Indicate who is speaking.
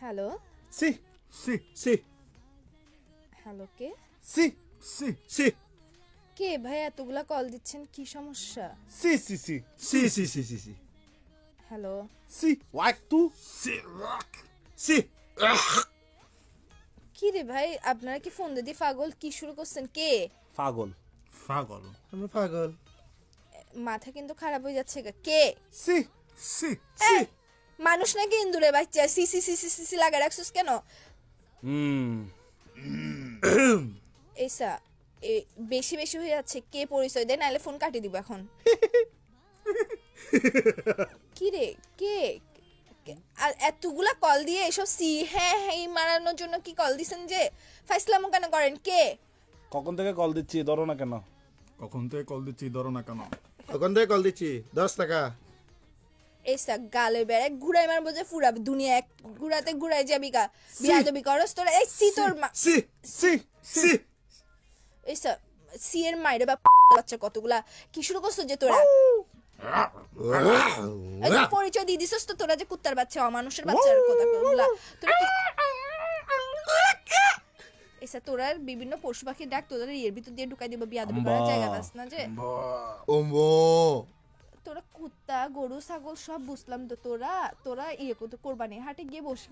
Speaker 1: Hello
Speaker 2: সি সি সি
Speaker 1: হ্যালো কে
Speaker 2: সি সি সি
Speaker 1: কে ভাই এতগুলা কল দিচ্ছেন কি সমস্যা
Speaker 2: সি সি সি সি সি সি সি সি
Speaker 1: হ্যালো
Speaker 2: সি ওয়াক টু সি সি
Speaker 1: কি রে ভাই আপনারা কি ফোন দিয়ে পাগল কি শুরু করছেন কে
Speaker 2: পাগল
Speaker 3: পাগল
Speaker 2: আমি পাগল
Speaker 1: মাথা কিন্তু খারাপ হয়ে যাচ্ছে কে
Speaker 2: সি সি সি
Speaker 1: এই, মানুষ নাকি ইন্দুরে বাচ্চা সি সি সি সি সি সি লাগা রাখছিস কেন এইসা বেশি বেশি হয়ে যাচ্ছে কে পরিচয় দেয় নাহলে ফোন কাটিয়ে দিব এখন কি রে কে আর এতগুলা কল দিয়ে এসব সি হ্যাঁ হ্যাঁ মারানোর জন্য কি কল দিছেন যে ফাইসলামো কেন করেন কে
Speaker 3: কখন থেকে কল দিচ্ছি ধরো না কেন?
Speaker 4: কখন থেকে কল দিচ্ছি ধরো না কেন?
Speaker 2: কখন থেকে কল দিচ্ছি 10 টাকা
Speaker 1: এসা গালে বেড়ে ঘুরাই মারবো যে পুরা দুনিয়া এক ঘুরাতে ঘুরাই যাবি কা বিয়াদবি করস তোরা এই সি তোর
Speaker 2: সি সি সি
Speaker 1: এসা সি এর মাইরে বা বাচ্চা কতগুলা কি শুরু করছো যে তোরা একদম পরিচয় দিয়ে দিছস তো তোরা যে কুত্তার বাচ্চা অমানুষের বাচ্চার কথা বলা তোরা এসা তোরা বিভিন্ন পশু পাখির ডাক তোদের এর ভিতর দিয়ে ঢুকাই দিব বিয়াদবি করার জায়গা পাস না যে
Speaker 2: ওমো
Speaker 1: তোরা কুত্তা গরু ছাগল সব বুঝলাম তো তোরা ইয়ে করতে কোরবানি হাটে গিয়ে বসে